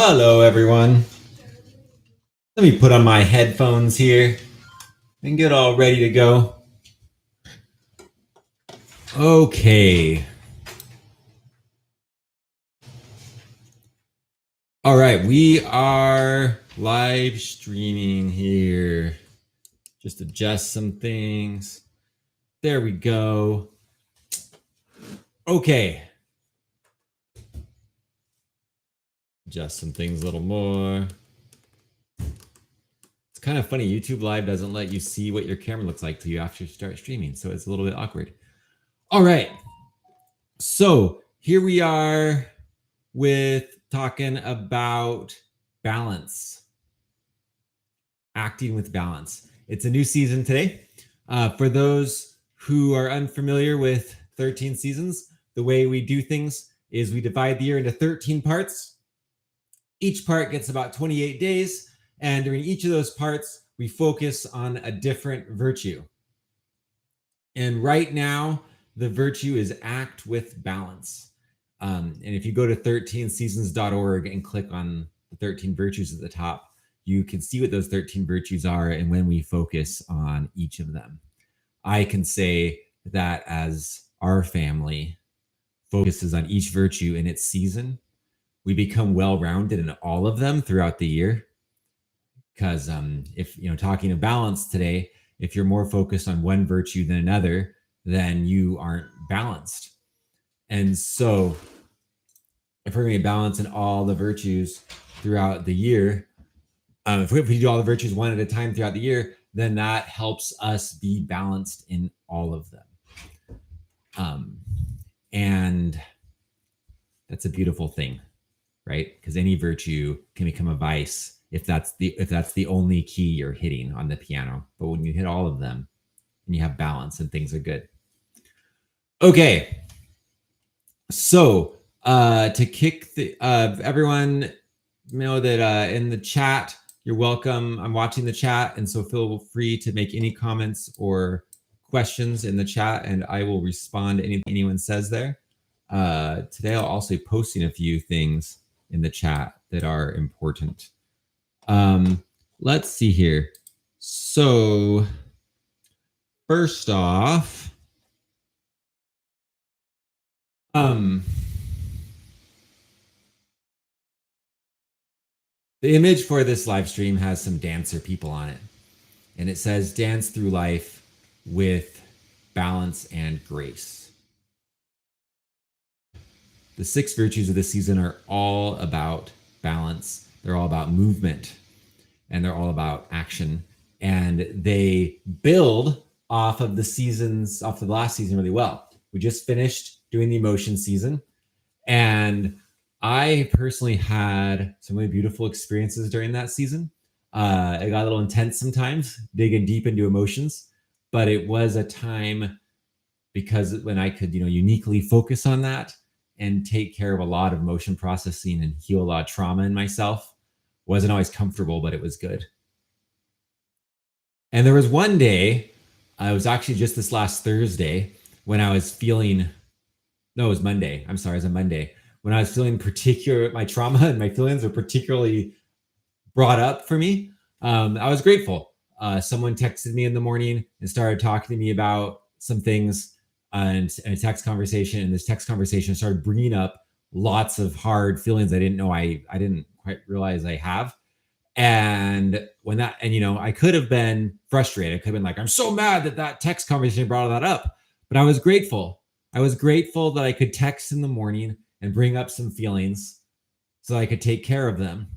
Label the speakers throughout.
Speaker 1: Hello, everyone. Let me put on my headphones here and get all ready to go. Okay. All right, we are live streaming here. Just adjust some things. There we go. Okay. Adjust some things a little more. It's kind of funny. YouTube Live doesn't let you see what your camera looks like till you after you start streaming, so it's a little bit awkward. All right. So here we are with talking about balance, acting with balance. It's a new season today. For those who are unfamiliar with 13 seasons, the way we do things is we divide the year into 13 parts. Each part gets about 28 days, and during each of those parts, we focus on a different virtue. And right now, the virtue is act with balance. And if you go to 13seasons.org and click on the 13 virtues at the top, you can see what those 13 virtues are and when we focus on each of them. I can say that as our family focuses on each virtue in its season, we become well-rounded in all of them throughout the year. Because if, talking of balance today, if you're more focused on one virtue than another, then you aren't balanced. And so if we're going to balance in all the virtues throughout the year, if we do all the virtues one at a time throughout the year, then that helps us be balanced in all of them. And that's a beautiful thing, right? Because any virtue can become a vice if that's the only key you're hitting on the piano. But when you hit all of them and you have balance, and things are good. Okay. So to kick the everyone know that in the chat, you're welcome. I'm watching the chat, and so feel free to make any comments or questions in the chat, and I will respond to anything anyone says there. Today I'll also be posting a few things in the chat that are important. Let's see here. So first off, the image for this live stream has some dancer people on it, and it says dance through life with balance and grace. The 6 virtues of this season are all about balance. They're all about movement, and they're all about action. And they build off of the last season really well. We just finished doing the emotion season, and I personally had some really beautiful experiences during that season. It got a little intense sometimes, digging deep into emotions, but it was a time because when I could, uniquely focus on that and take care of a lot of emotion processing and heal a lot of trauma in myself. Wasn't always comfortable, but it was good. And there was one day, it was actually just this last Thursday, when I was feeling, no, it was Monday. I'm sorry, it was a Monday. When I was feeling my trauma and my feelings were particularly brought up for me. I was grateful. Someone texted me in the morning and started talking to me about some things and a text conversation. And this text conversation started bringing up lots of hard feelings I didn't know I didn't quite realize I have. And I could have been frustrated. I could have been like, I'm so mad that text conversation brought that up. But I was grateful. I was grateful that I could text in the morning and bring up some feelings so I could take care of them.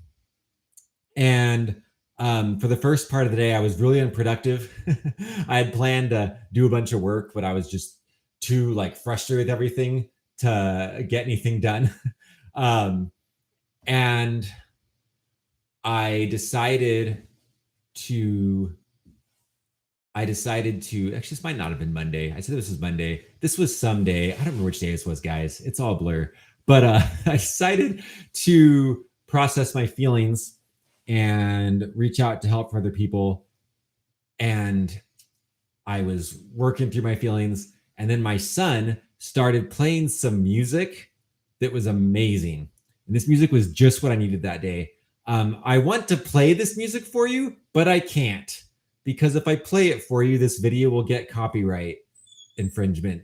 Speaker 1: And for the first part of the day, I was really unproductive. I had planned to do a bunch of work, but I was just too frustrated with everything to get anything done. And I decided to actually, this might not have been Monday. I said this was Monday. This was some day. I don't remember which day this was, guys. It's all blur. But I decided to process my feelings and reach out to help for other people. And I was working through my feelings. And then my son started playing some music that was amazing. And this music was just what I needed that day. I want to play this music for you, but I can't, because if I play it for you, this video will get copyright infringement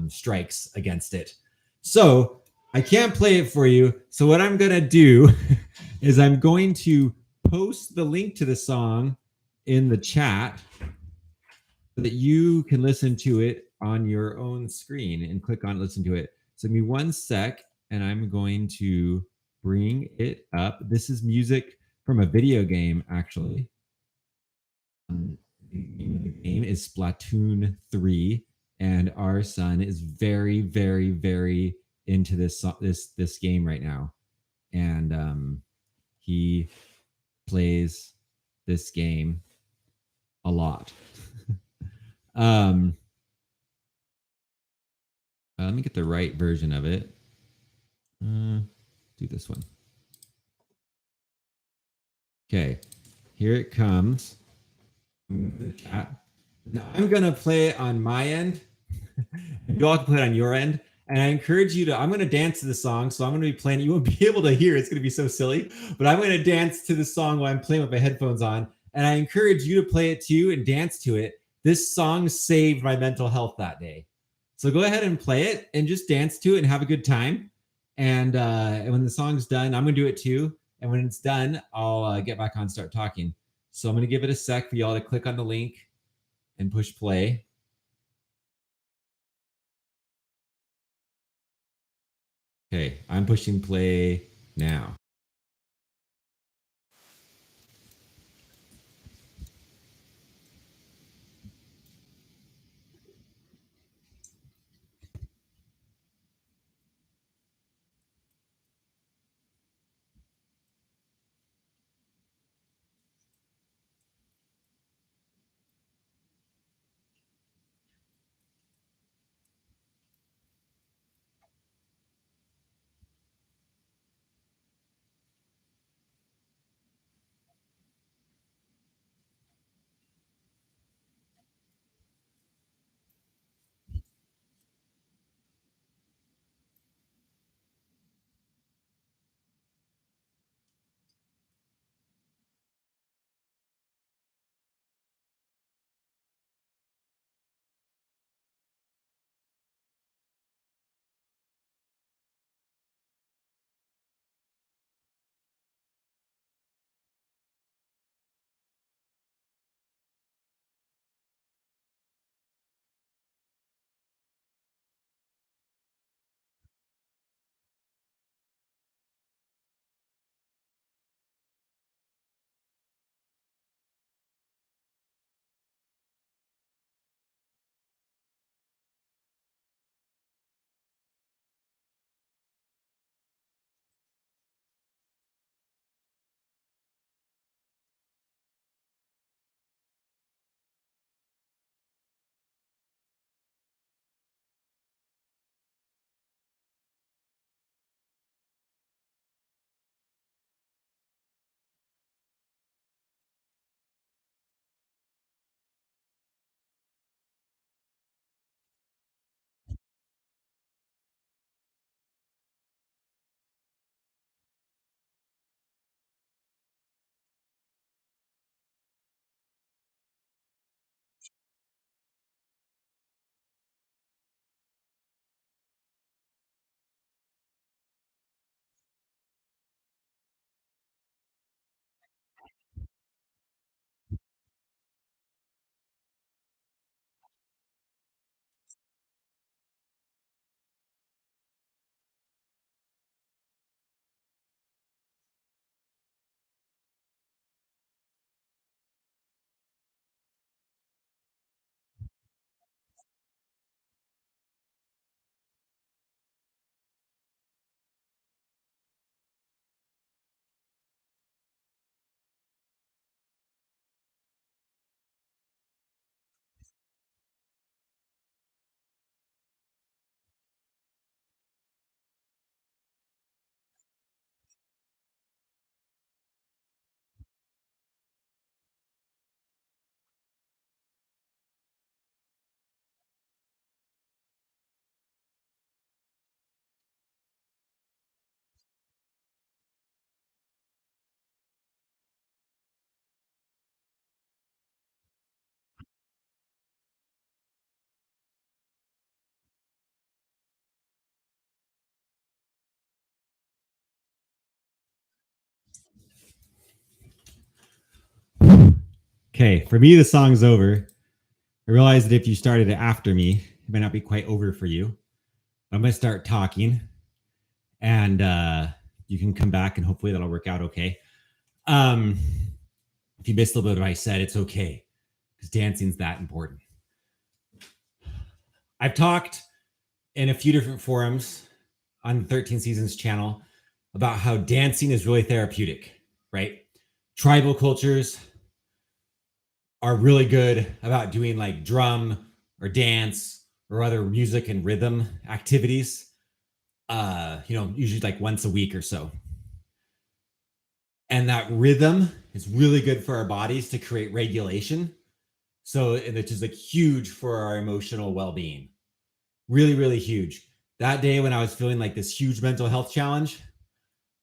Speaker 1: strikes against it. So I can't play it for you. So what I'm going to do is I'm going to post the link to the song in the chat so that you can listen to it on your own screen and click on listen to it. So give me one sec and I'm going to bring it up. This is music from a video game, actually. The game is Splatoon 3, and our son is very, very, very into this game right now, and he plays this game a lot. Let me get the right version of it. Do this one. Okay, here it comes. Now I'm gonna play it on my end. You all can play it on your end. And I encourage you to, I'm going to dance to the song. So I'm going to be playing, you won't be able to hear, it's going to be so silly, but I'm going to dance to the song while I'm playing with my headphones on. And I encourage you to play it too and dance to it. This song saved my mental health that day. So go ahead and play it and just dance to it and have a good time. And when the song's done, I'm going to do it too. And when it's done, I'll get back on and start talking. So I'm going to give it a sec for y'all to click on the link and push play. Okay, I'm pushing play now. Okay, for me, the song's over. I realize that if you started it after me, it might not be quite over for you. I'm going to start talking, and you can come back, and hopefully that'll work out okay. If you missed a little bit of what I said, it's okay, because dancing's that important. I've talked in a few different forums on the 13 Seasons channel about how dancing is really therapeutic, right? Tribal cultures are really good about doing like drum or dance or other music and rhythm activities, usually like once a week or so. And that rhythm is really good for our bodies to create regulation. So, which is like huge for our emotional well-being. Really, really huge. That day when I was feeling like this huge mental health challenge,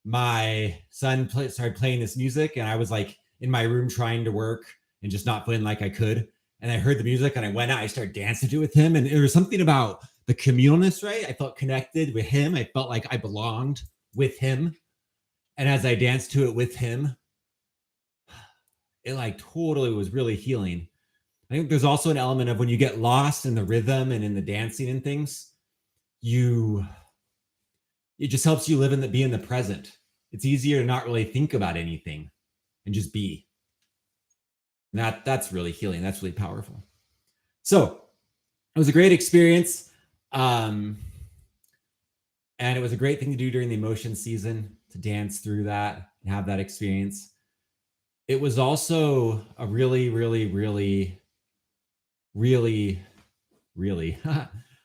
Speaker 1: my son started playing this music, and I was like in my room trying to work and just not feeling like I could. And I heard the music, and I went out, I started dancing to it with him. And there was something about the communalness, right? I felt connected with him. I felt like I belonged with him. And as I danced to it with him, it like totally was really healing. I think there's also an element of when you get lost in the rhythm and in the dancing and things, it just helps you live be in the present. It's easier to not really think about anything and just be. And that's really healing. That's really powerful. So it was a great experience. And it was a great thing to do during the emotion season, to dance through that and have that experience. It was also a really, really, really, really, really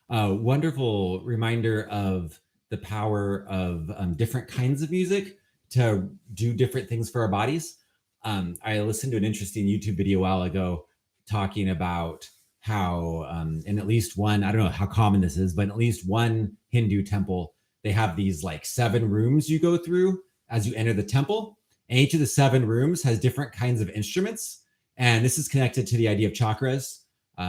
Speaker 1: wonderful reminder of the power of different kinds of music to do different things for our bodies. I listened to an interesting YouTube video a while ago talking about how in at least one, I don't know how common this is, but in at least one Hindu temple, they have these like 7 rooms you go through as you enter the temple. And each of the 7 rooms has different kinds of instruments. And this is connected to the idea of chakras,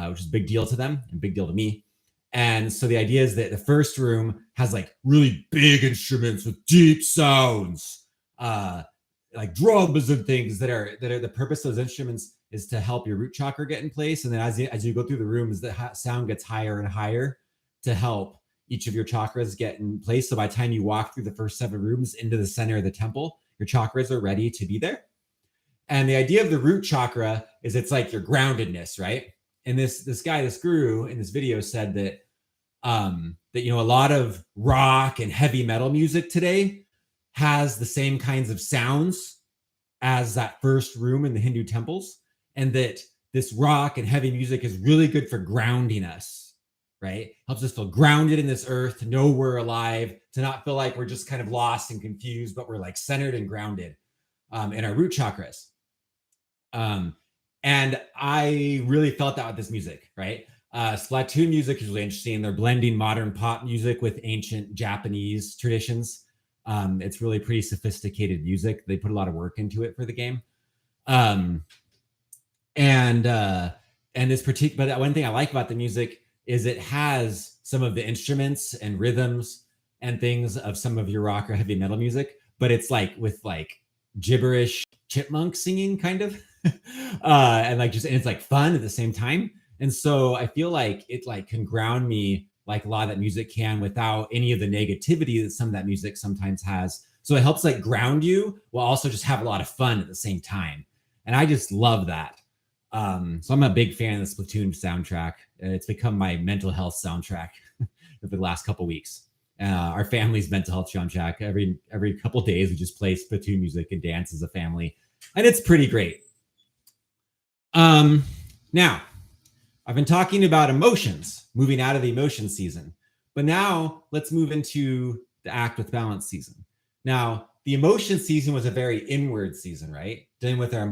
Speaker 1: which is a big deal to them and big deal to me. And so the idea is that the first room has like really big instruments with deep sounds, like drums and things that are the purpose of those instruments is to help your root chakra get in place. And then as you go through the rooms, the sound gets higher and higher to help each of your chakras get in place. So by the time you walk through the first 7 rooms into the center of the temple, your chakras are ready to be there. And the idea of the root chakra is it's like your groundedness, right? And this guru in this video said that a lot of rock and heavy metal music today has the same kinds of sounds as that first room in the Hindu temples, and that this rock and heavy music is really good for grounding us, right? Helps us feel grounded in this earth, to know we're alive, to not feel like we're just kind of lost and confused, but we're like centered and grounded in our root chakras. And I really felt that with this music, right? Splatoon music is really interesting. They're blending modern pop music with ancient Japanese traditions. It's really pretty sophisticated music. They put a lot of work into it for the game. And this particular, but one thing I like about the music is it has some of the instruments and rhythms and things of some of your rock or heavy metal music, but it's like with like gibberish chipmunk singing kind of, and it's like fun at the same time. And so I feel like it like can ground me like a lot of that music can, without any of the negativity that some of that music sometimes has. So it helps like ground you while also just have a lot of fun at the same time. And I just love that. So I'm a big fan of the Splatoon soundtrack. It's become my mental health soundtrack over the last couple weeks. Our family's mental health soundtrack. Every couple of days, we just play Splatoon music and dance as a family, and it's pretty great. Now, I've been talking about emotions, moving out of the emotion season, but now let's move into the act with balance season. Now, the emotion season was a very inward season, right? Dealing with our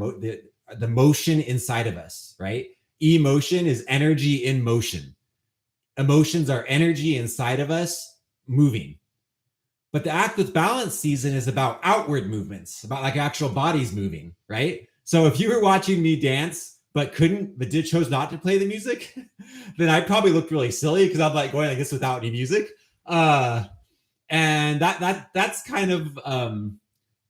Speaker 1: the motion inside of us, right? Emotion is energy in motion. Emotions are energy inside of us moving. But the act with balance season is about outward movements, about like actual bodies moving, right? So if you were watching me dance, but chose not to play the music, then I probably looked really silly because I'm like going like this without any music. And that's kind of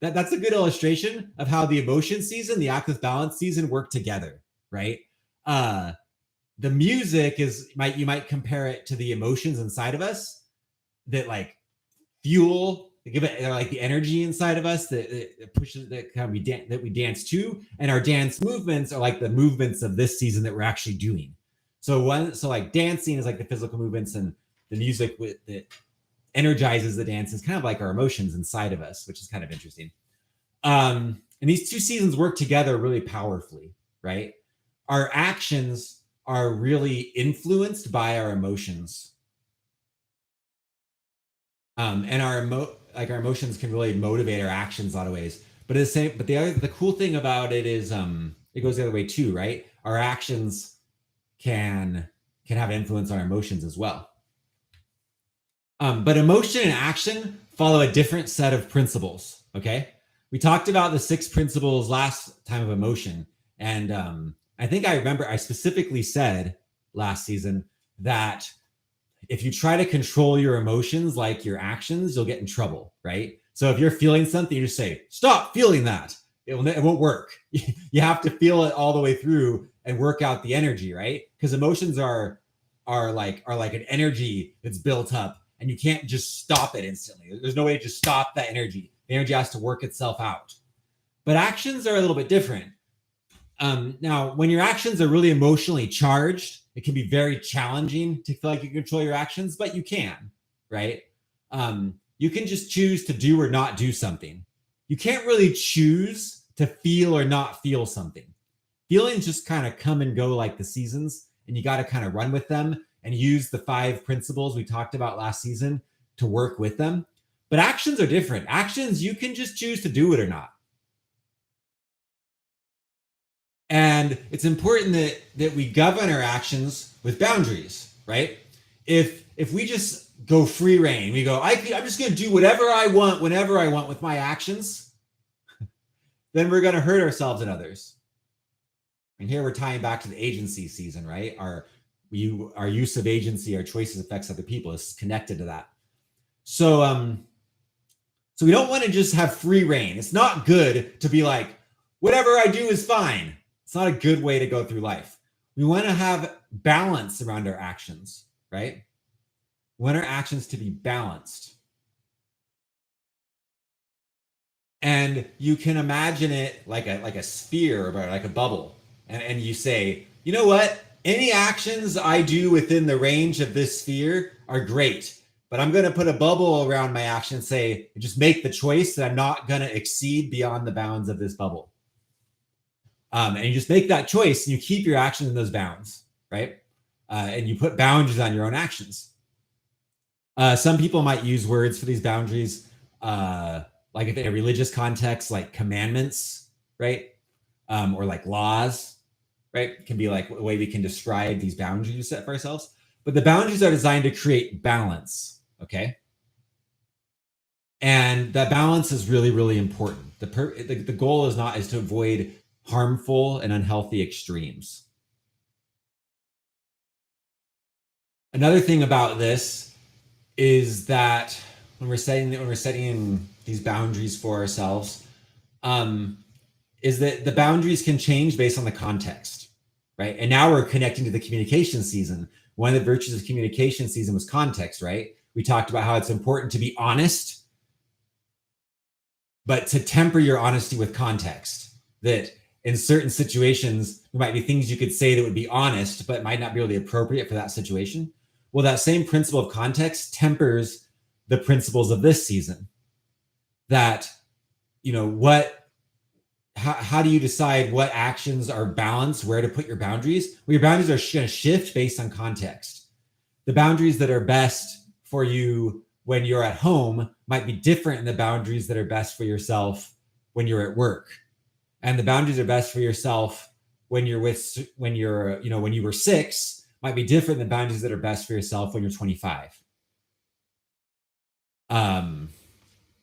Speaker 1: that's a good illustration of how the emotion season, the act with balance season work together, right? The music is you might compare it to the emotions inside of us that like fuel, they give it like the energy inside of us that pushes that kind of that we dance to, and our dance movements are like the movements of this season that we're actually doing. So like dancing is like the physical movements, and the music that energizes the dance is kind of like our emotions inside of us, which is kind of interesting. And these two seasons work together really powerfully, right? Our actions are really influenced by our emotions. And our emotions can really motivate our actions a lot of ways. But the cool thing about it is it goes the other way too, right? Our actions can have influence on our emotions as well. But emotion and action follow a different set of principles. Okay, we talked about the 6 principles last time of emotion, and I think I remember I specifically said last season that if you try to control your emotions like your actions, you'll get in trouble, right? So if you're feeling something, you just say, "Stop feeling that." It won't work. You have to feel it all the way through and work out the energy, right? Because emotions are like an energy that's built up, and you can't just stop it instantly. There's no way to just stop that energy. The energy has to work itself out. But actions are a little bit different. Now, when your actions are really emotionally charged, it can be very challenging to feel like you control your actions, but you can, right? You can just choose to do or not do something. You can't really choose to feel or not feel something. Feelings just kind of come and go like the seasons, and you got to kind of run with them and use the 5 principles we talked about last season to work with them. But actions are different. Actions, you can just choose to do it or not. And it's important that we govern our actions with boundaries, right? If we just go free reign, we go, I'm just going to do whatever I want, whenever I want with my actions, then we're going to hurt ourselves and others. And here we're tying back to the agency season, right? Our use of agency, our choices affects other people is connected to that. So we don't want to just have free reign. It's not good to be like, whatever I do is fine. It's not a good way to go through life. We want to have balance around our actions, right? We want our actions to be balanced. And you can imagine it like a sphere or like a bubble. And you say, you know what? Any actions I do within the range of this sphere are great. But I'm going to put a bubble around my action and say, just make the choice that I'm not going to exceed beyond the bounds of this bubble. And you just make that choice and you keep your actions in those bounds, right? And you put boundaries on your own actions. Some people might use words for these boundaries, like if in a religious context, like commandments, right? Or like laws, right? It can be like a way we can describe these boundaries we set for ourselves. But the boundaries are designed to create balance, okay? And that balance is really, really important. The goal is to avoid harmful and unhealthy extremes. Another thing about this is that when we're setting these boundaries for ourselves, is that the boundaries can change based on the context, right? And now we're connecting to the communication season. One of the virtues of communication season was context, right? We talked about how it's important to be honest, but to temper your honesty with context. That in certain situations, there might be things you could say that would be honest, but might not be really appropriate for that situation. Well, that same principle of context tempers the principles of this season. That, how do you decide what actions are balanced, where to put your boundaries? Well, your boundaries are going to shift based on context. The boundaries that are best for you when you're at home might be different than the boundaries that are best for yourself when you're at work. And the boundaries are best for yourself when you were 6 might be different than boundaries that are best for yourself when you're 25.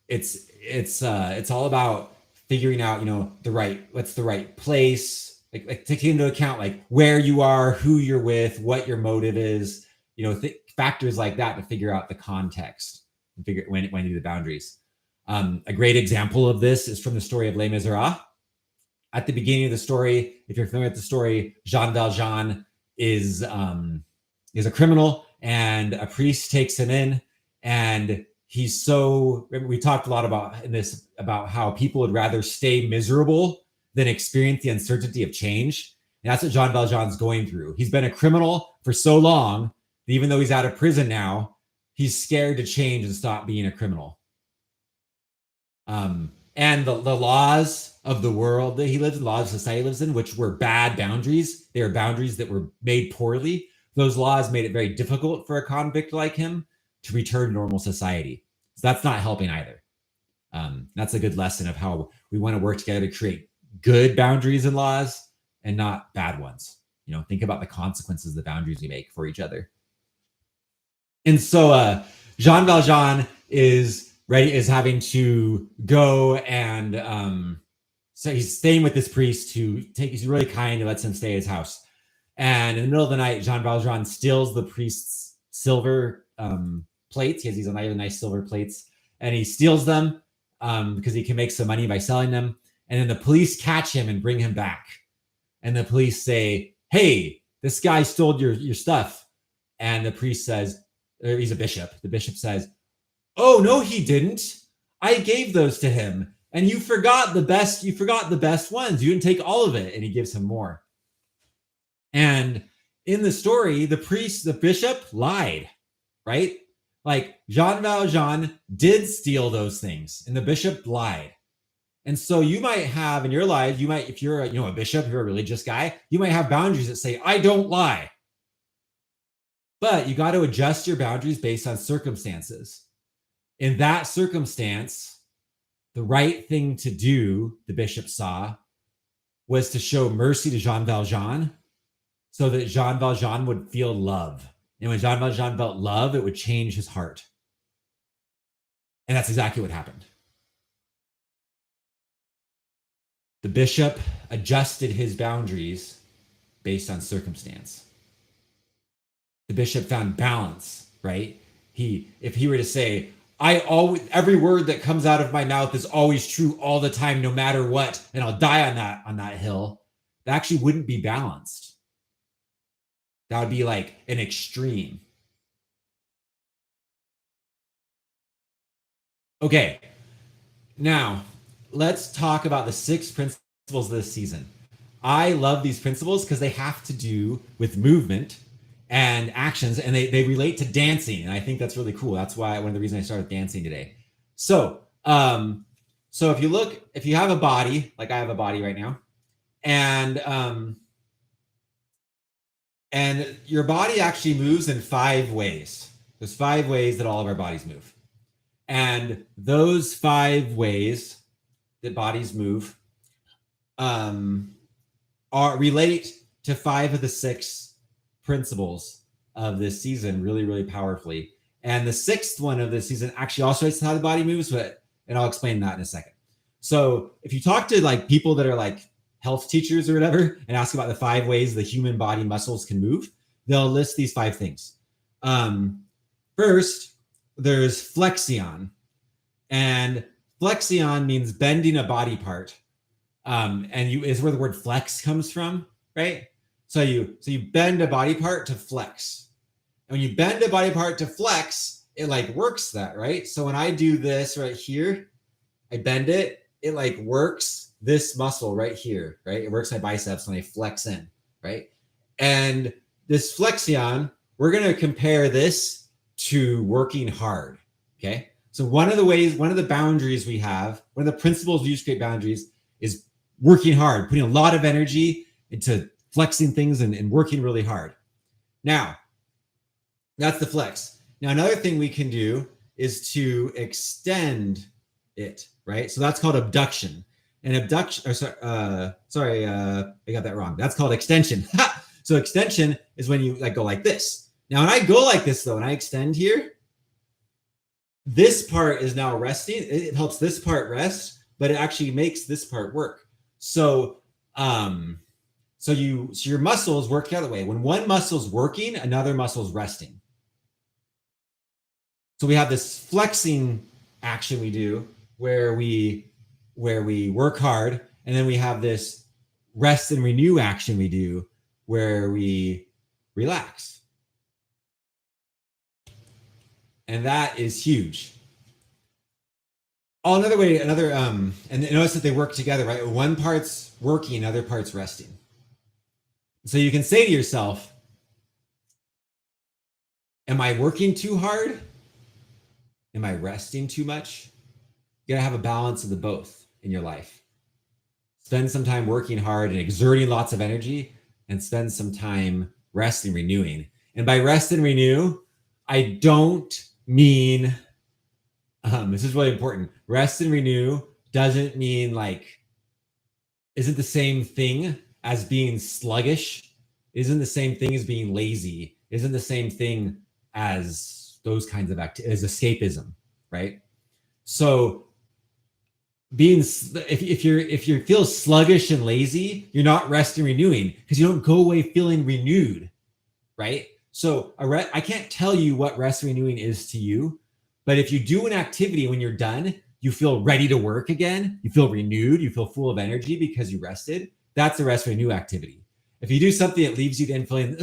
Speaker 1: It's all about figuring out, what's the right place, like taking into account like where you are, who you're with, what your motive is, factors like that to figure out the context and figure when to do the boundaries. A great example of this is from the story of Les Miserables. at the beginning of the story, if you're familiar with the story, Jean Valjean is a criminal, and a priest takes him in, and he's so. We talked a lot about how people would rather stay miserable than experience the uncertainty of change. And that's what Jean Valjean's going through. He's been a criminal for so long that even though he's out of prison now, he's scared to change and stop being a criminal. And the laws of the world that he lives in, the laws of society lives in, which were bad boundaries, they were boundaries that were made poorly. Those laws made it very difficult for a convict like him to return to normal society. So that's not helping either. That's a good lesson of how we want to work together to create good boundaries and laws and not bad ones. Think about the consequences of the boundaries we make for each other. And so Jean Valjean is having to go, and so he's staying with this priest he's really kind and lets him stay at his house. And in the middle of the night, Jean Valjean steals the priest's silver plates. He has these nice silver plates, and he steals them because he can make some money by selling them. And then the police catch him and bring him back. And the police say, "Hey, this guy stole your stuff." And the priest says, he's a bishop. The bishop says, "Oh, no, he didn't. I gave those to him. And you forgot the best ones. You didn't take all of it." And he gives him more. And in the story, the bishop lied, right? Like Jean Valjean did steal those things, and the bishop lied. And so you might have in your life, if you're a bishop, if you're a religious guy, you might have boundaries that say, "I don't lie." But you got to adjust your boundaries based on circumstances. In that circumstance, the right thing to do, the bishop saw, was to show mercy to Jean Valjean so that Jean Valjean would feel love. And when Jean Valjean felt love, it would change his heart. And that's exactly what happened. The bishop adjusted his boundaries based on circumstance. The bishop found balance, right? If he were to say, every word that comes out of my mouth is always true all the time, no matter what, and I'll die on that hill, that actually wouldn't be balanced. That would be like an extreme. Okay, now let's talk about the 6 principles of this season. I love these principles because they have to do with movement and actions, and they relate to dancing, and I think that's really cool. That's why one of the reasons I started dancing today. So if you have a body, like I have a body right now, and your body actually moves in 5 ways. There's 5 ways that all of our bodies move, and those 5 ways that bodies move relate to 5 of the 6 principles of this season really, really powerfully. And the 6th one of this season actually also relates to how the body moves, and I'll explain that in a second. So if you talk to like people that are like health teachers or whatever and ask about the 5 ways the human body muscles can move, they'll list these 5 things. First, there's flexion, and flexion means bending a body part. Is where the word flex comes from, right? So you bend a body part to flex. And when you bend a body part to flex, it like works that, right? So when I do this right here, I bend it, it like works this muscle right here, right? It works my biceps when I flex in, right? And this flexion, we're going to compare this to working hard, okay? So one of the boundaries we have, one of the principles we use to create boundaries is working hard, putting a lot of energy into flexing things and working really hard. Now, that's the flex. Now, another thing we can do is to extend it, right? So that's called abduction. And abduction, I got that wrong. That's called extension. So extension is when you like go like this. Now, when I go like this, though, and I extend here, this part is now resting. It helps this part rest, but it actually makes this part work. So your muscles work the other way. When one muscle's working, another muscle's resting. So we have this flexing action we do where we work hard, And then we have this rest and renew action we do where we relax. And that is huge. And notice that they work together, right? One part's working, other part's resting. So you can say to yourself, am I working too hard? Am I resting too much? You gotta have a balance of the both in your life. Spend some time working hard and exerting lots of energy, and spend some time resting, renewing. And by rest and renew, I don't mean, this is really important. Rest and renew doesn't mean isn't the same thing as being sluggish, isn't the same thing as being lazy, isn't the same thing as those kinds of as escapism, right? So if you feel sluggish and lazy, you're not resting, renewing, because you don't go away feeling renewed, right? So I can't tell you what rest renewing is to you, but if you do an activity, when you're done, you feel ready to work again, you feel renewed, you feel full of energy because you rested, that's a rest renew activity. If you do something that leaves you then feeling,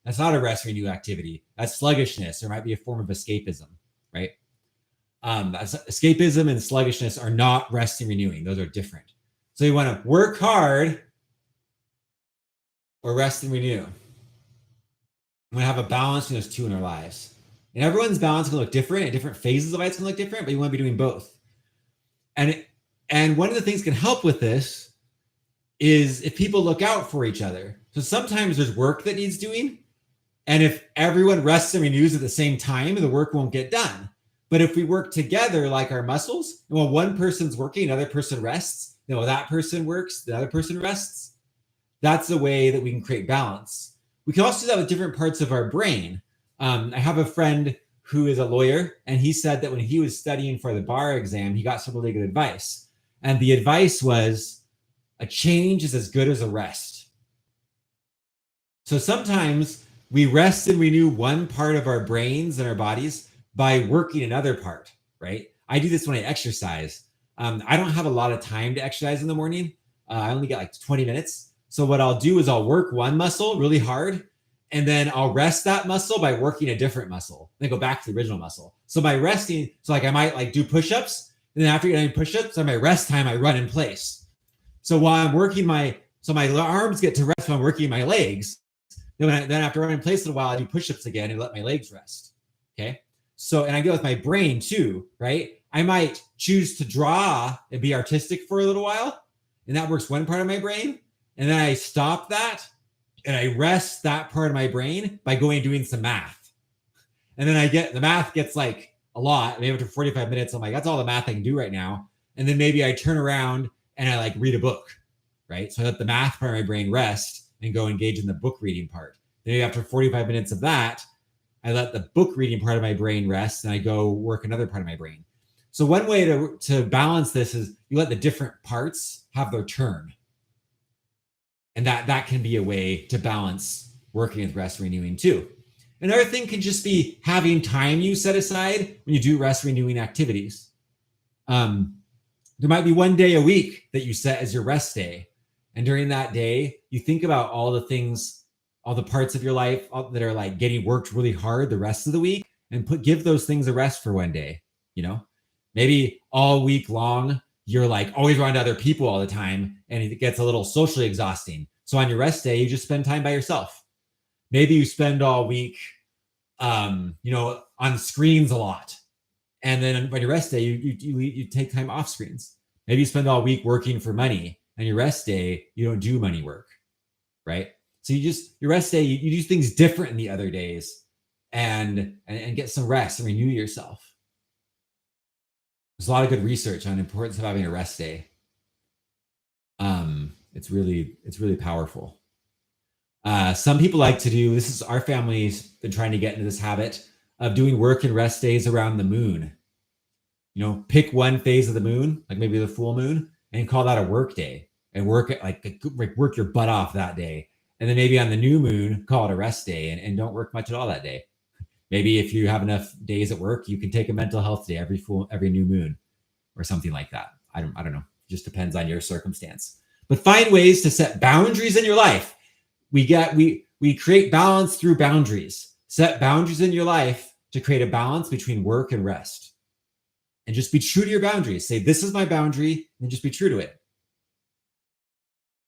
Speaker 1: that's not a rest renew activity. That's sluggishness, or might be a form of escapism, right? Escapism and sluggishness are not rest and renewing. Those are different. So you want to work hard or rest and renew. We have a balance between those two in our lives. And everyone's balance can look different, and different phases of life can look different, but you want to be doing both. And one of the things that can help with this is if people look out for each other. So sometimes there's work that needs doing, and if everyone rests and renews at the same time, the work won't get done. But if we work together like our muscles, well, one person's working, another person rests, that person works, the other person rests. That's a way that we can create balance. We can also do that with different parts of our brain. I have a friend who is a lawyer, and he said that when he was studying for the bar exam, he got some really good advice. And the advice was, a change is as good as a rest. So sometimes we rest and renew one part of our brains and our bodies by working another part, right? I do this when I exercise. I don't have a lot of time to exercise in the morning. I only get 20 minutes. So what I'll do is I'll work one muscle really hard, and then I'll rest that muscle by working a different muscle. Then go back to the original muscle. So by resting, I might do push-ups, and then after getting push-ups, on my rest time, I run in place. So while I'm working my arms get to rest while I'm working my legs. Then after running in place a while, I do push-ups again and let my legs rest. Okay. So, and I go with my brain too, right? I might choose to draw and be artistic for a little while, and that works one part of my brain. And then I stop that and I rest that part of my brain by going and doing some math. And then the math gets a lot. Maybe after 45 minutes, I'm like, that's all the math I can do right now. And then maybe I turn around and I read a book, right? So I let the math part of my brain rest and go engage in the book reading part. Then maybe after 45 minutes of that, I let the book reading part of my brain rest, and I go work another part of my brain. So one way to balance this is you let the different parts have their turn. And that can be a way to balance working with rest renewing too. Another thing can just be having time you set aside when you do rest renewing activities. There might be one day a week that you set as your rest day. And during that day, you think about all the things, all the parts of your life that are getting worked really hard the rest of the week, and give those things a rest for one day. Maybe all week long, you're always around other people all the time, and it gets a little socially exhausting. So on your rest day, you just spend time by yourself. Maybe you spend all week, on screens a lot. And then on your rest day, you take time off screens. Maybe you spend all week working for money, and your rest day, you don't do money work, right? So your rest day, you do things different in the other days, and get some rest and renew yourself. There's a lot of good research on the importance of having a rest day. It's really powerful. Some people like to do, our family's been trying to get into this habit of doing work and rest days around the moon. Pick one phase of the moon, maybe the full moon, and call that a work day, and work your butt off that day. And then maybe on the new moon, call it a rest day, and don't work much at all that day. Maybe if you have enough days at work, you can take a mental health day every new moon or something like that. I don't know. Just depends on your circumstance. But find ways to set boundaries in your life. We create balance through boundaries. Set boundaries in your life to create a balance between work and rest. And just be true to your boundaries. Say, this is my boundary, and just be true to it.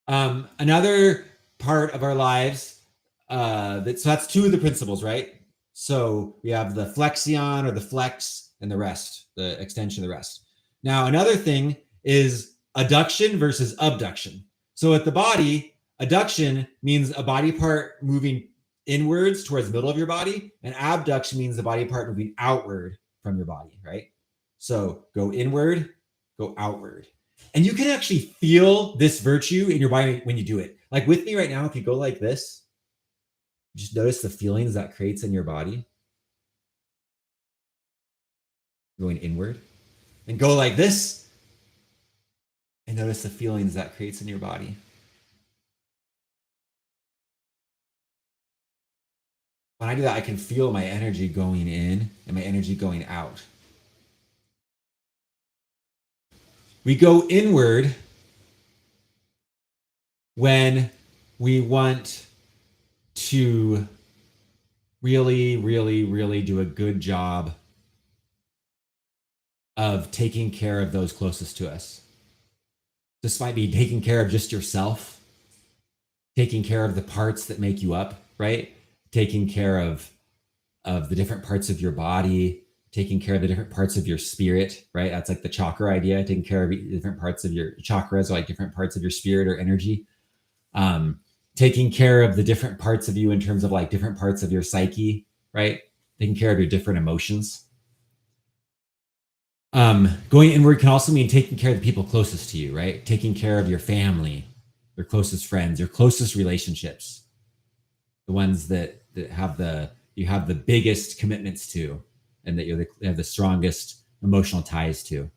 Speaker 1: Another part of our lives, so that's two of the principles, right? So we have the flexion or the flex and the rest, the extension of the rest. Now, another thing is adduction versus abduction. So at the body, adduction means a body part moving inwards towards the middle of your body, and abduction means the body part moving outward from your body, right? So go inward, go outward. And you can actually feel this virtue in your body when you do it. Like with me right now, if you go like this, just notice the feelings that creates in your body. Going inward. And go like this, and notice the feelings that creates in your body. When I do that, I can feel my energy going in and my energy going out. We go inward when we want to really, really, really do a good job of taking care of those closest to us. This might be taking care of just yourself, taking care of the parts that make you up, right? Taking care of the different parts of your body, taking care of the different parts of your spirit, right? That's like the chakra idea, taking care of different parts of your chakras, or like different parts of your spirit or energy. Taking care of the different parts of you in terms of like different parts of your psyche, right? Taking care of your different emotions. Going inward can also mean taking care of the people closest to you, right? Taking care of your family, your closest friends, your closest relationships, the ones that you have the biggest commitments to, and that you have the strongest emotional ties to.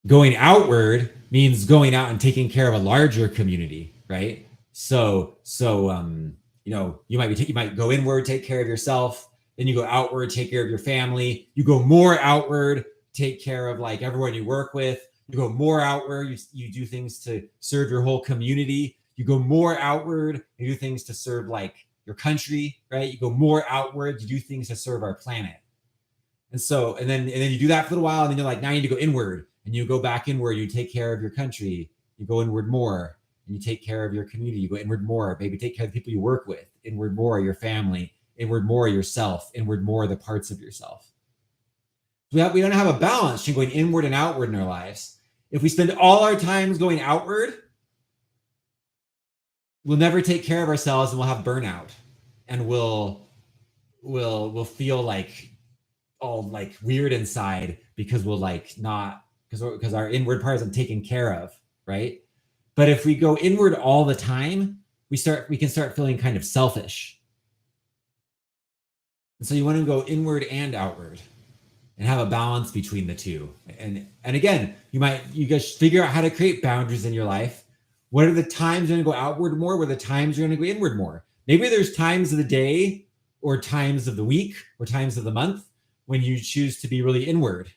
Speaker 1: Going outward means going out and taking care of a larger community, right? So you might go inward, take care of yourself. Then you go outward, take care of your family. You go more outward, take care of like everyone you work with. You go more outward, you do things to serve your whole community. You go more outward, you do things to serve like your country, right? You go more outward, you do things to serve our planet. And then you do that for a little while, and then you're like, now you need to go inward, and you go back inward. You take care of your country. You go inward more, and you take care of your community. You go inward more. Maybe take care of the people you work with. Inward more, your family. Inward more, yourself. Inward more, the parts of yourself. We don't have a balance between going inward and outward in our lives. If we spend all our times going outward, we'll never take care of ourselves, and we'll have burnout, and we'll feel like all like weird inside because we'll like not because our inward part isn't taken care of, right? But if we go inward all the time, we can start feeling kind of selfish. And so you want to go inward and outward and have a balance between the two. And again, you guys figure out how to create boundaries in your life. What are the times you're going to go outward more? What are the times you're going to go inward more? Maybe there's times of the day or times of the week or times of the month when you choose to be really inward.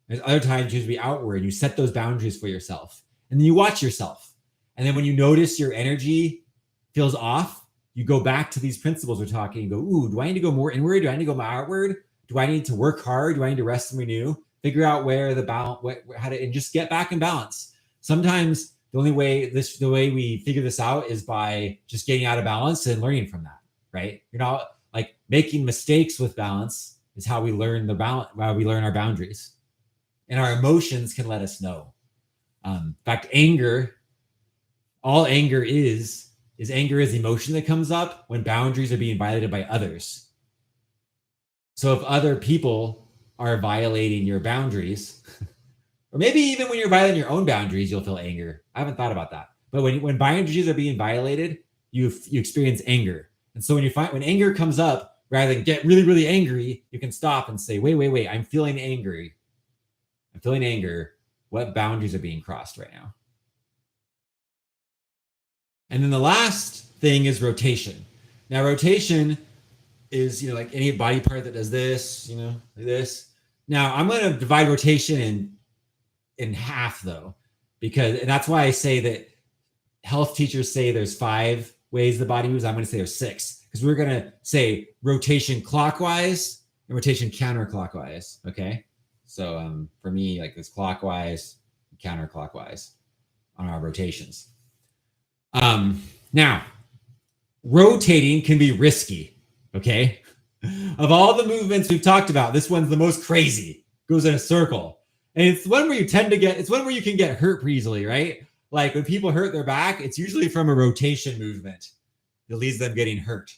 Speaker 1: There's other times you choose to be outward. You set those boundaries for yourself. And then you watch yourself. And then when you notice your energy feels off, you go back to these principles we're talking and go, ooh, do I need to go more inward? Do I need to go more outward? Do I need to work hard? Do I need to rest and renew? Figure out where the balance, and just get back in balance. Sometimes the way we figure this out is by just getting out of balance and learning from that, right? You're not like making mistakes with balance is how we learn how we learn our boundaries. And our emotions can let us know. In fact, all anger is anger is emotion that comes up when boundaries are being violated by others. So if other people are violating your boundaries, or maybe even when you're violating your own boundaries, you'll feel anger. I haven't thought about that. But when boundaries are being violated, you experience anger. And so when anger comes up, rather than get really, really angry, you can stop and say, wait, I'm feeling angry. I'm feeling anger. What boundaries are being crossed right now? And then the last thing is rotation. Now, rotation is, like any body part that does this, like this. Now, I'm going to divide rotation in half though, and that's why I say that health teachers say there's 5 ways the body moves. I'm going to say there's 6, because we're going to say rotation clockwise and rotation counterclockwise. Okay. So for me, like this clockwise, counterclockwise on our rotations. Now, rotating can be risky. Okay. Of all the movements we've talked about, this one's the most crazy. Goes in a circle. And it's one where it's one where you can get hurt pretty easily, right? Like when people hurt their back, it's usually from a rotation movement that leads them getting hurt,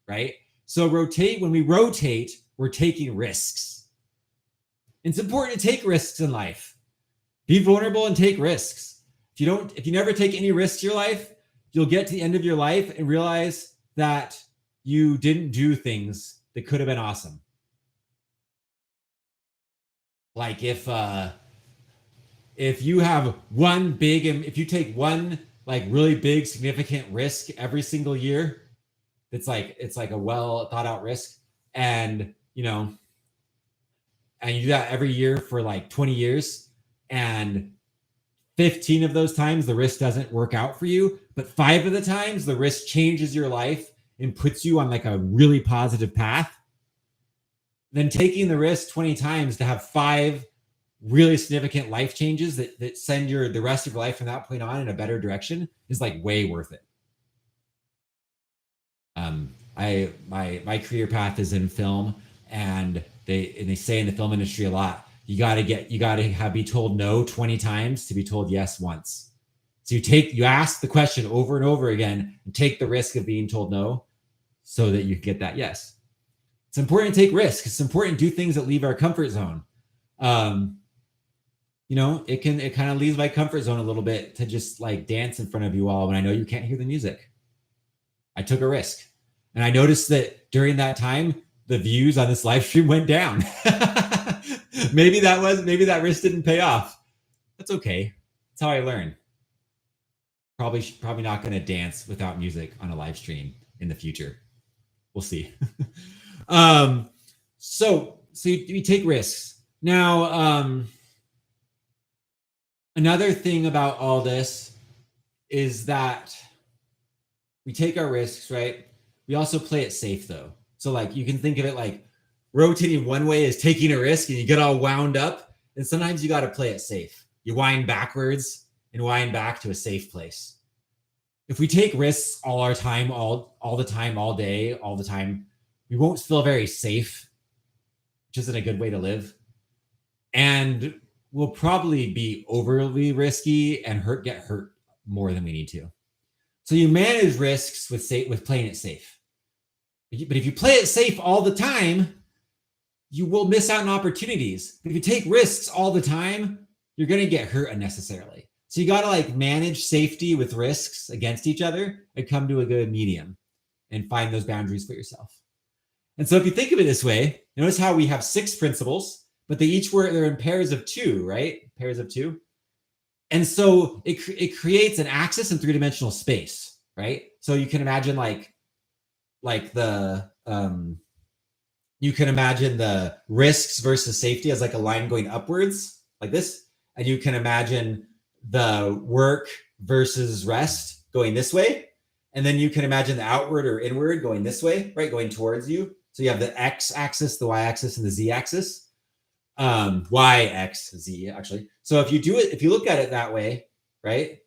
Speaker 1: right? So when we rotate, we're taking risks. It's important to take risks in life. Be vulnerable and take risks. If you never take any risks in your life, you'll get to the end of your life and realize that you didn't do things that could have been awesome. Like if you have if you take one like really big significant risk every single year, it's like a well thought out risk, and you do that every year for like 20 years, and 15 of those times the risk doesn't work out for you, but 5 of the times the risk changes your life and puts you on like a really positive path, then taking the risk 20 times to have 5 really significant life changes that send the rest of your life from that point on in a better direction is like way worth it. My career path is in film, and they say in the film industry a lot, you gotta be told no 20 times to be told yes once. So you ask the question over and over again and take the risk of being told no so that you can get that yes. It's important to take risks. It's important to do things that leave our comfort zone. It kind of leaves my comfort zone a little bit to just like dance in front of you all when I know you can't hear the music. I took a risk, and I noticed that during that time, the views on this live stream went down. maybe that risk didn't pay off. That's okay. That's how I learn. Probably not going to dance without music on a live stream in the future. We'll see. So you take risks. Now, another thing about all this is that we take our risks, right? We also play it safe though. So like you can think of it like rotating one way is taking a risk and you get all wound up. And sometimes you got to play it safe. You wind backwards and wind back to a safe place. If we take risks all our time, all the time, all day, all the time, we won't feel very safe, which isn't a good way to live. And we'll probably be overly risky and get hurt more than we need to. So you manage risks with playing it safe. But if you play it safe all the time, you will miss out on opportunities. But if you take risks all the time, you're going to get hurt unnecessarily. So you got to like manage safety with risks against each other and come to a good medium and find those boundaries for yourself. And so if you think of it this way, notice how we have 6 principles, but they're in pairs of 2, right? Pairs of 2. And so it creates an axis in 3-dimensional space, right? So you can imagine you can imagine the risks versus safety as like a line going upwards like this. And you can imagine the work versus rest going this way. And then you can imagine the outward or inward going this way, right? Going towards you. So you have the X axis, the Y axis, and the Z axis. Y, X, Z, actually. So if you look at it that way, right?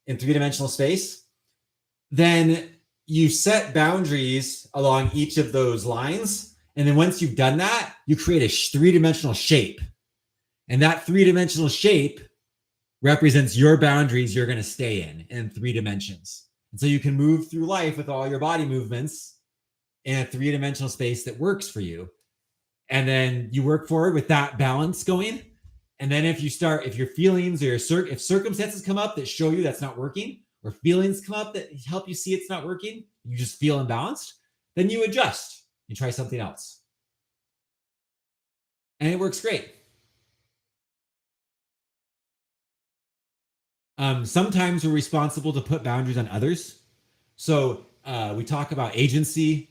Speaker 1: In 3-dimensional space, then you set boundaries along each of those lines. And then once you've done that, you create a 3-dimensional shape. And that 3-dimensional shape represents your boundaries you're going to stay in 3 dimensions. And so you can move through life with all your body movements in a 3-dimensional space that works for you. And then you work forward with that balance going. And then if your feelings or if circumstances come up that show you that's not working, or feelings come up that help you see it's not working, you just feel imbalanced, then you adjust. You try something else. And it works great. Sometimes we're responsible to put boundaries on others. So we talk about agency,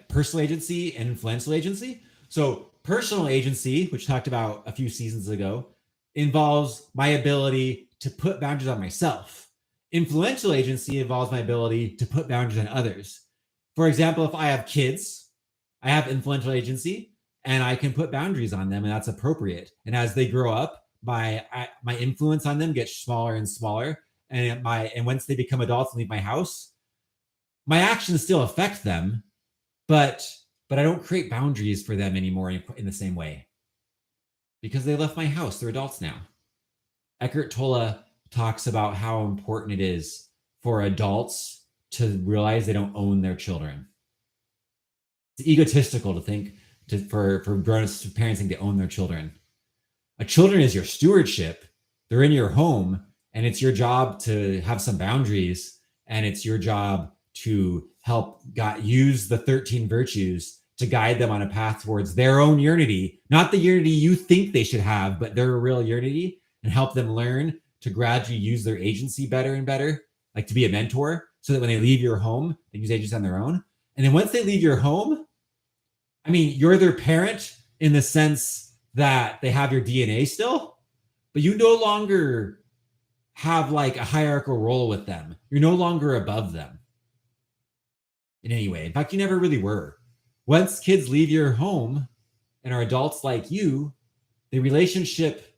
Speaker 1: personal agency, and influential agency. So personal agency, which talked about a few seasons ago, involves my ability to put boundaries on myself. Influential agency involves my ability to put boundaries on others. For example, if I have kids, I have influential agency and I can put boundaries on them, and that's appropriate. And as they grow up, my influence on them gets smaller and smaller. And once they become adults and leave my house, my actions still affect them, but I don't create boundaries for them anymore in the same way because they left my house. They're adults now. Eckhart Tolle talks about how important it is for adults to realize they don't own their children. It's egotistical to think for grown-ups parents to own their children. A children is your stewardship. They're in your home, and it's your job to have some boundaries, and it's your job to help use the 13 virtues to guide them on a path towards their own unity, not the unity you think they should have, but their real unity, and help them learn to gradually use their agency better and better, like to be a mentor, so that when they leave your home, they use agency on their own. And then once they leave your home, I mean, you're their parent in the sense that they have your DNA still, but you no longer have like a hierarchical role with them. You're no longer above them in any way. In fact, you never really were. Once kids leave your home and are adults like you, the relationship,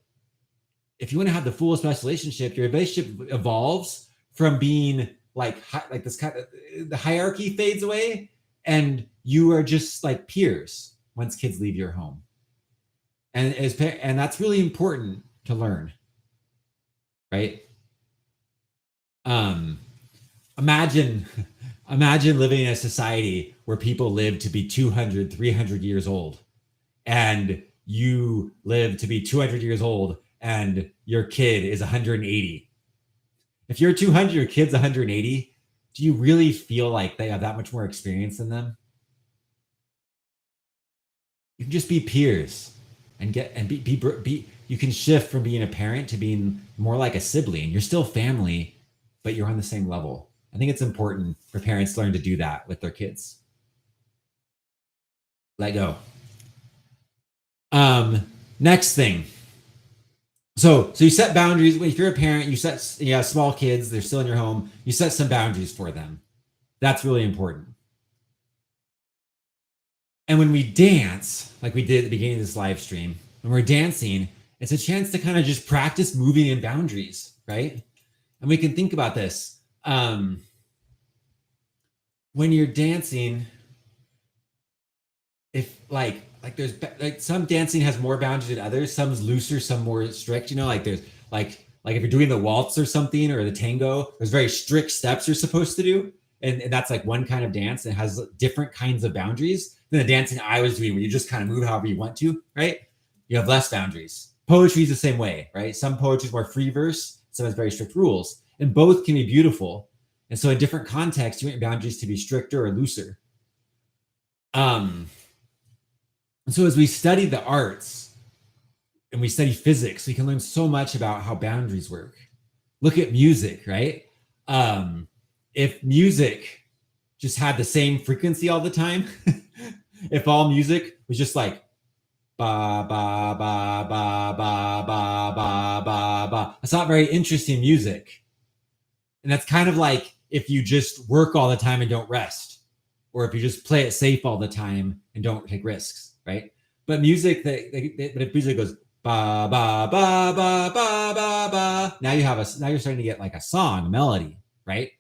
Speaker 1: if you want to have the fullest best relationship, your relationship evolves from being like this kind of, the hierarchy fades away, and you are just like peers once kids leave your home. And that's really important to learn, right? Imagine living in a society where people live to be 200, 300 years old, and you live to be 200 years old and your kid is 180. If you're 200, your kid's 180, do you really feel like they have that much more experience than them? You can just be peers and be you can shift from being a parent to being more like a sibling. You're still family, but you're on the same level. I think it's important for parents to learn to do that with their kids. Let go. Next thing. So you set boundaries. If you're a parent, you have small kids, they're still in your home, you set some boundaries for them. That's really important. And when we dance, like we did at the beginning of this live stream, when we're dancing, it's a chance to kind of just practice moving in boundaries, right? And we can think about this. When you're dancing, if like there's like some dancing has more boundaries than others, some's looser, some more strict, like there's like if you're doing the waltz or something or the tango, there's very strict steps you're supposed to do. And that's like one kind of dance, and it has different kinds of boundaries than the dancing I was doing, where you just kind of move however you want to, right? You have less boundaries. Poetry is the same way, right? Some poetry is more free verse, some has very strict rules, and both can be beautiful. And so in different contexts, you want your boundaries to be stricter or looser. And so as we study the arts and we study physics, we can learn so much about how boundaries work. Look at music, right? If music just had the same frequency all the time, if all music was just like ba ba ba ba ba ba ba ba ba, that's not very interesting music. And that's kind of like if you just work all the time and don't rest, or if you just play it safe all the time and don't take risks, right? But music but if music goes ba ba ba ba ba ba ba, now you're starting to get like a song, a melody, right?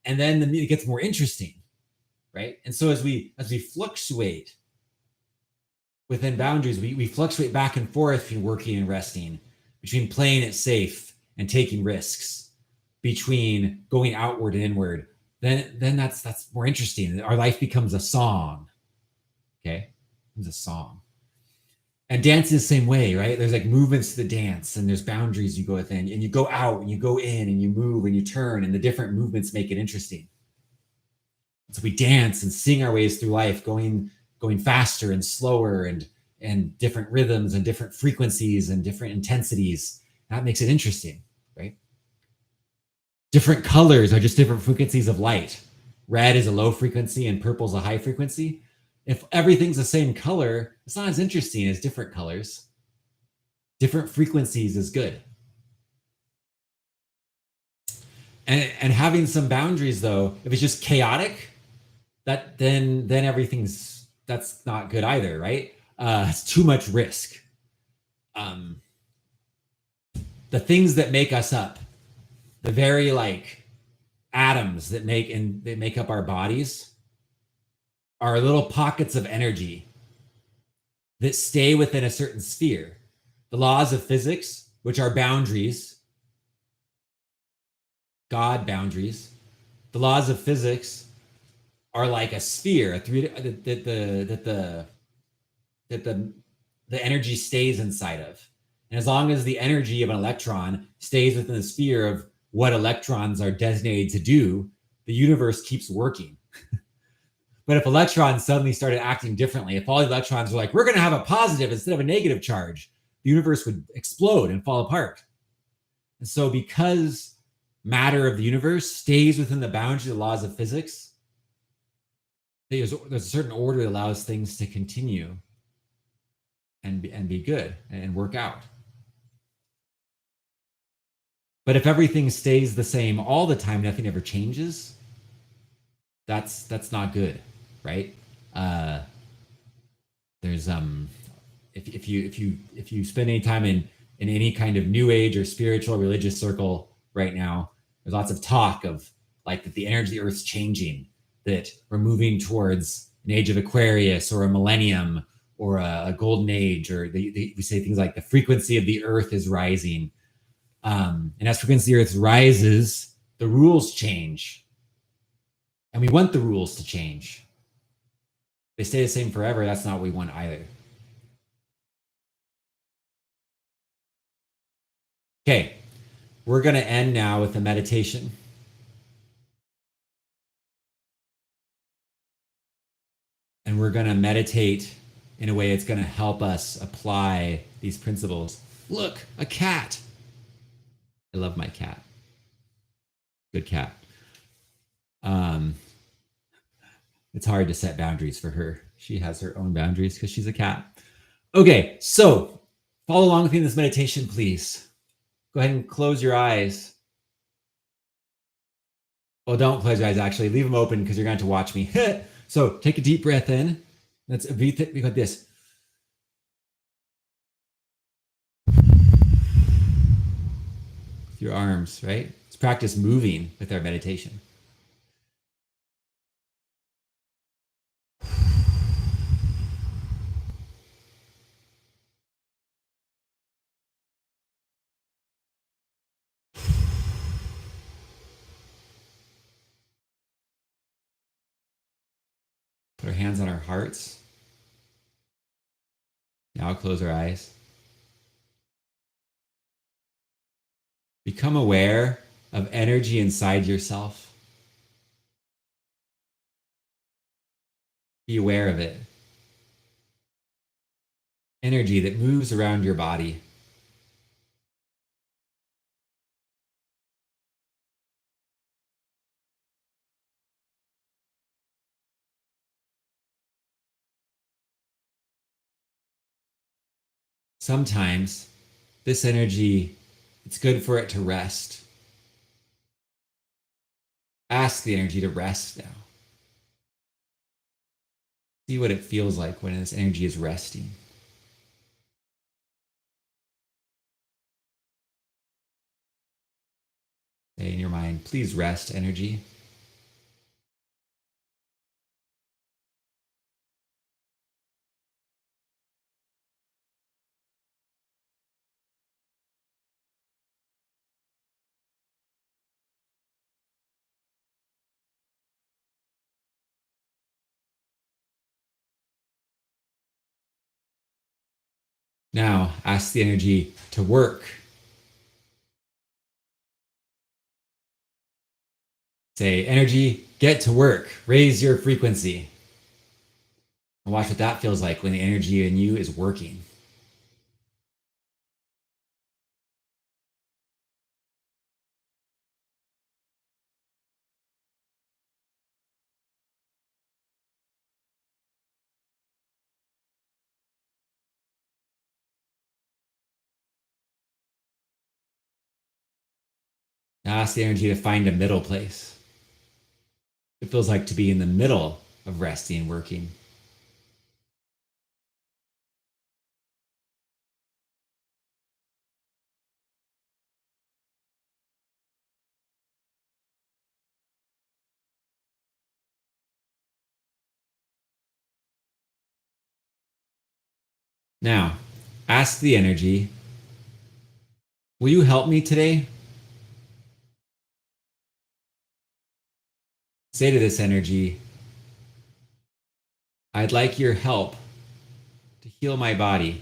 Speaker 1: And then the music gets more interesting, right? And so as we fluctuate within boundaries, we fluctuate back and forth between working and resting, between playing it safe and taking risks, between going outward and inward. Then that's more interesting. Our life becomes a song. Okay, it's a song. And dance is the same way, right? There's like movements to the dance, and there's boundaries you go within, and you go out and you go in and you move and you turn, and the different movements make it interesting. So we dance and sing our ways through life, going faster and slower, and different rhythms and different frequencies and different intensities. That makes it interesting, right? Different colors are just different frequencies of light. Red is a low frequency and purple is a high frequency. If everything's the same color, it's not as interesting as different colors. Different frequencies is good. And having some boundaries, though, if it's just chaotic, then that's not good either, right? It's too much risk. Um, the things that make us up, the very like atoms that make up our bodies, are little pockets of energy that stay within a certain sphere. The laws of physics, which are boundaries, God boundaries, the laws of physics are like a sphere, a three that the energy stays inside of. And as long as the energy of an electron stays within the sphere of what electrons are designated to do, the universe keeps working. But if electrons suddenly started acting differently, if all the electrons were like, we're going to have a positive instead of a negative charge, the universe would explode and fall apart. And so, because matter of the universe stays within the boundaries of the laws of physics, there's a certain order that allows things to continue and be good and work out. But if everything stays the same all the time, nothing ever changes, that's not good, right? Uh, there's if you spend any time in any kind of new age or spiritual religious circle right now, there's lots of talk of like that the energy of the earth's changing, that we're moving towards an age of Aquarius or a millennium or a golden age, or we say things like the frequency of the earth is rising. And as frequency of the earth rises, the rules change. And we want the rules to change. If they stay the same forever, that's not what we want either. Okay, we're going to end now with a meditation. And we're going to meditate in a way that's going to help us apply these principles. Look, a cat. I love my cat. Good cat. It's hard to set boundaries for her. She has her own boundaries because she's a cat. Okay, so follow along with me in this meditation, please. Go ahead and close your eyes. Well, don't close your eyes, actually. Leave them open because you're going to watch me. So take a deep breath in. Let's breathe like this. With your arms, right? Let's practice moving with our meditation. Put our hands on our hearts. Now close our eyes. Become aware of energy inside yourself. Be aware of it. Energy that moves around your body. Sometimes this energy, it's good for it to rest. Ask the energy to rest now. See what it feels like when this energy is resting. Say in your mind, please rest, energy. Now ask the energy to work. Say, energy, get to work. Raise your frequency. And watch what that feels like when the energy in you is working. Now ask the energy to find a middle place. It feels like to be in the middle of resting and working. Now, ask the energy, will you help me today? Say to this energy, I'd like your help to heal my body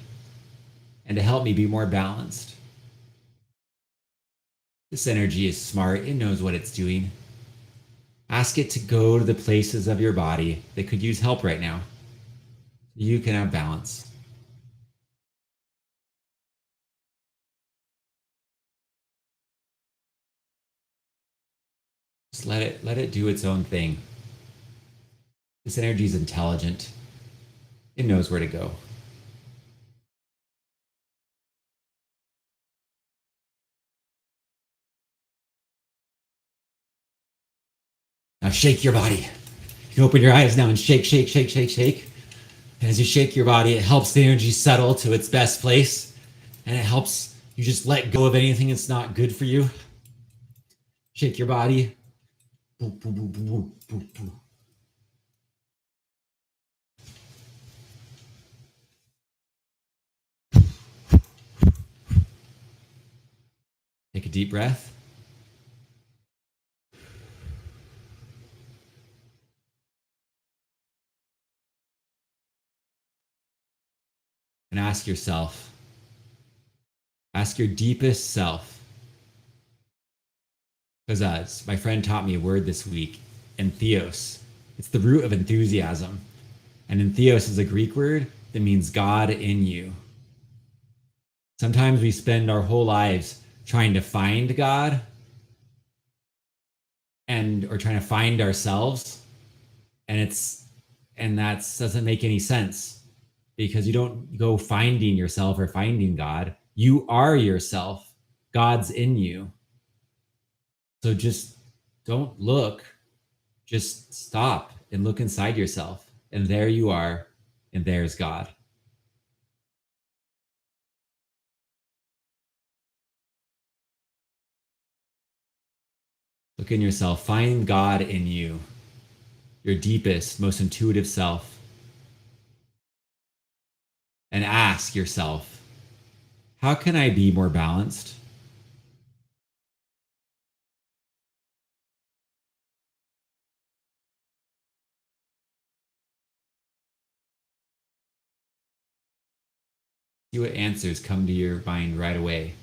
Speaker 1: and to help me be more balanced. This energy is smart, it knows what it's doing. Ask it to go to the places of your body that could use help right now. You can have balance. Just let it do its own thing. This energy is intelligent. It knows where to go. Now shake your body. You can open your eyes now and shake, shake, shake, shake, shake. And as you shake your body, it helps the energy settle to its best place. And it helps you just let go of anything that's not good for you. Shake your body. Take a deep breath. And ask yourself, ask your deepest self. Because my friend taught me a word this week, entheos. It's the root of enthusiasm. And entheos is a Greek word that means God in you. Sometimes we spend our whole lives trying to find God or trying to find ourselves. And that doesn't make any sense because you don't go finding yourself or finding God. You are yourself. God's in you. So just don't look, just stop and look inside yourself. And there you are, and there's God. Look in yourself, find God in you, your deepest, most intuitive self, and ask yourself, how can I be more balanced? See what answers come to your mind right away.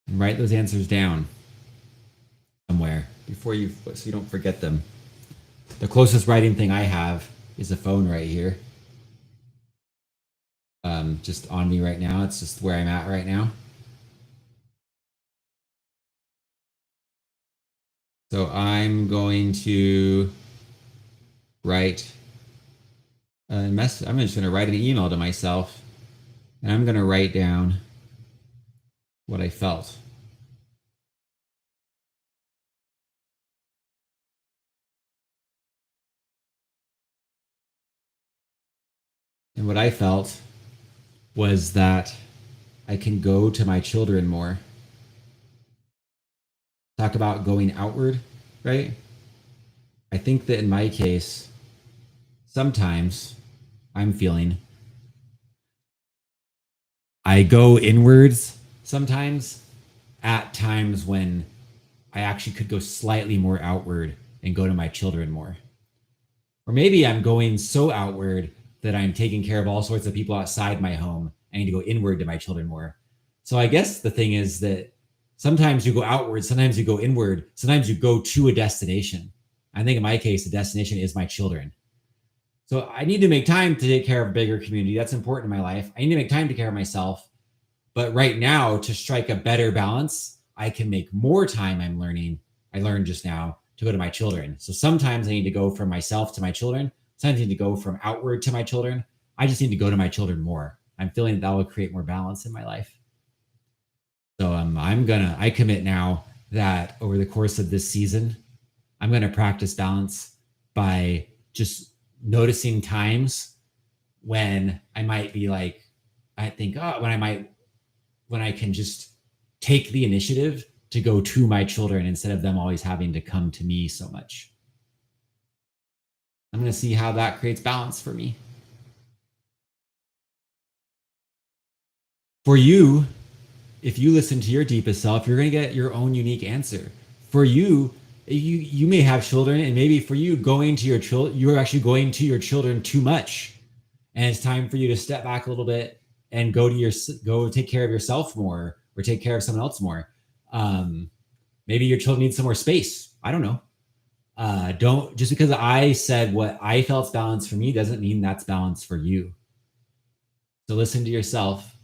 Speaker 1: And write those answers down somewhere so you don't forget them. The closest writing thing I have is a phone right here. Just on me right now. It's just where I'm at right now. So I'm going to write a message. I'm just going to write an email to myself, and I'm going to write down what I felt. And what I felt was that I can go to my children more. Talk about going outward, right? I think that in my case, sometimes I'm feeling I go inwards sometimes at times when I actually could go slightly more outward and go to my children more. Or maybe I'm going so outward that I'm taking care of all sorts of people outside my home. I need to go inward to my children more. So I guess the thing is that sometimes you go outward, sometimes you go inward, sometimes you go to a destination. I think in my case, the destination is my children. So I need to make time to take care of a bigger community. That's important in my life. I need to make time to take care of myself. But right now, to strike a better balance, I can make more time I learned just now to go to my children. So sometimes I need to go from myself to my children. Sometimes I need to go from outward to my children. I just need to go to my children more. I'm feeling that will create more balance in my life. So I commit now that over the course of this season, I'm going to practice balance by just noticing times when I might be like, I think, when I can just take the initiative to go to my children instead of them always having to come to me so much. I'm going to see how that creates balance for me. For you, if you listen to your deepest self, you're going to get your own unique answer. For you, you may have children, and maybe for you, going to your children, you're actually going to your children too much, and it's time for you to step back a little bit and go take care of yourself more, or take care of someone else more. Maybe your children need some more space. I don't know. Don't just because I said what I felt balance for me doesn't mean that's balance for you. So listen to yourself.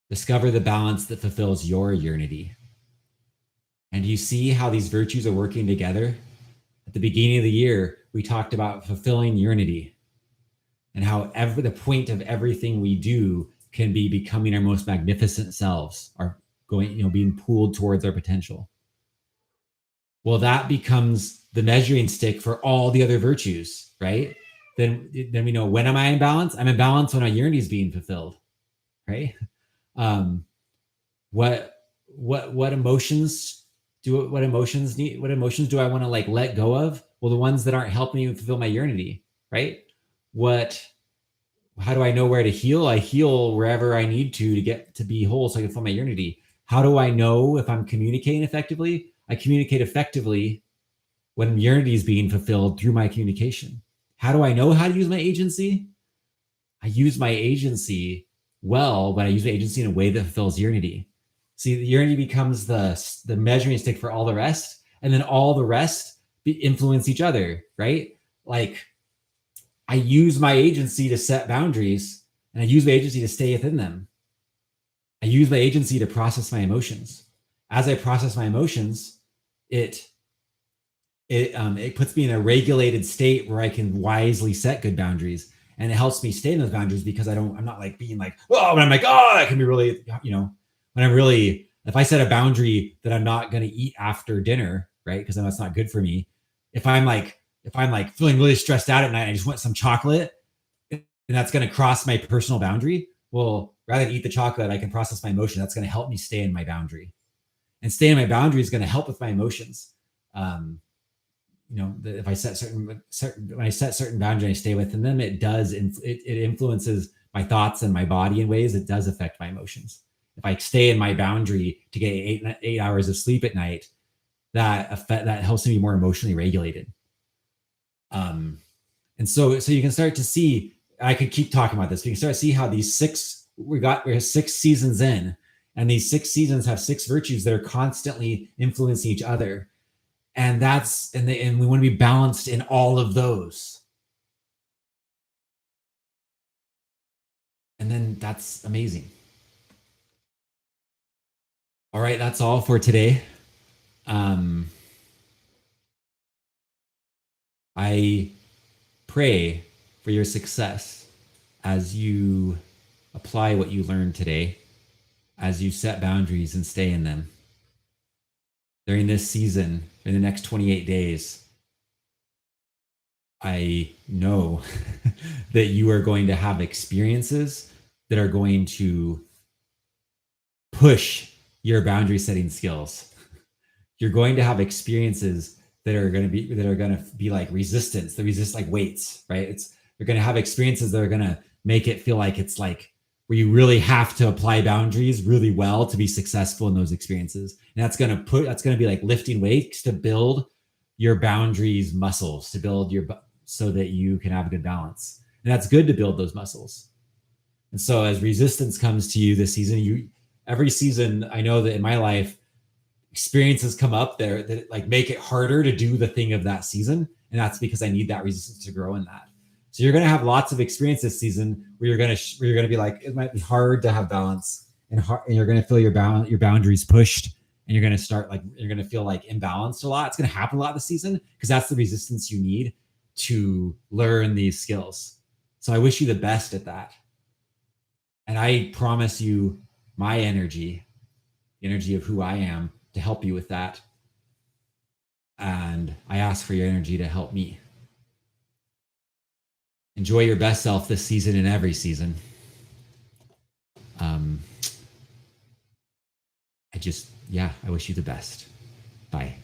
Speaker 1: Discover the balance that fulfills your yearnity. And you see how these virtues are working together? At the beginning of the year, we talked about fulfilling unity and how the point of everything we do can be becoming our most magnificent selves, being pulled towards our potential. Well, that becomes the measuring stick for all the other virtues, right? Then we know, when am I in balance? I'm in balance when my yearning is being fulfilled, right? What emotions do I want to let go of? Well, the ones that aren't helping me fulfill my yearning, right? How do I know where to heal? I heal wherever I need to get to be whole so I can fulfill my yearning. How do I know if I'm communicating effectively? I communicate effectively when yearning is being fulfilled through my communication. How do I know how to use my agency? I use my agency well, but I use my agency in a way that fulfills yearning. See, the yearning becomes the measuring stick for all the rest, and then all the rest influence each other, right? Like, I use my agency to set boundaries, and I use my agency to stay within them. I use my agency to process my emotions. As I process my emotions, it puts me in a regulated state where I can wisely set good boundaries, and it helps me stay in those boundaries because I'm not like being like, oh, when I'm like, oh, that can be really, when I'm really, if I set a boundary that I'm not going to eat after dinner, right? Because then that's not good for me. If I'm feeling really stressed out at night, I just want some chocolate, and that's going to cross my personal boundary. Well, rather than eat the chocolate, I can process my emotion. That's going to help me stay in my boundary, and staying in my boundary is going to help with my emotions. If I set when I set certain boundaries, I stay within them. It influences my thoughts and my body in ways that does affect my emotions. If I stay in my boundary to get 8 hours of sleep at night, that helps me be more emotionally regulated. And so you can start to see. I could keep talking about this. But you can start to see how we're 6 seasons in, and these 6 seasons have 6 virtues that are constantly influencing each other. And we want to be balanced in all of those. And then that's amazing. All right, that's all for today. I pray for your success as you apply what you learned today, as you set boundaries and stay in them. During this season, in the next 28 days, I know that you are going to have experiences that are going to push your boundary setting skills. You're going to have experiences that are going to be like resistance. They resist like weights, right? You're going to have experiences that are going to make it feel like it's like where you really have to apply boundaries really well to be successful in those experiences. And that's going to be like lifting weights to build your boundaries muscles, so that you can have a good balance. And that's good to build those muscles. And so as resistance comes to you this season, every season, I know that in my life, experiences come up there that like make it harder to do the thing of that season. And that's because I need that resistance to grow in that. So you're going to have lots of experience this season where you're going to be like, it might be hard to have balance. and you're going to feel your boundaries pushed, and you're going to start like you're going to feel like imbalanced a lot. It's going to happen a lot this season because that's the resistance you need to learn these skills. So I wish you the best at that. And I promise you my energy, the energy of who I am, to help you with that. And I ask for your energy to help me. Enjoy your best self this season and every season. I wish you the best. Bye.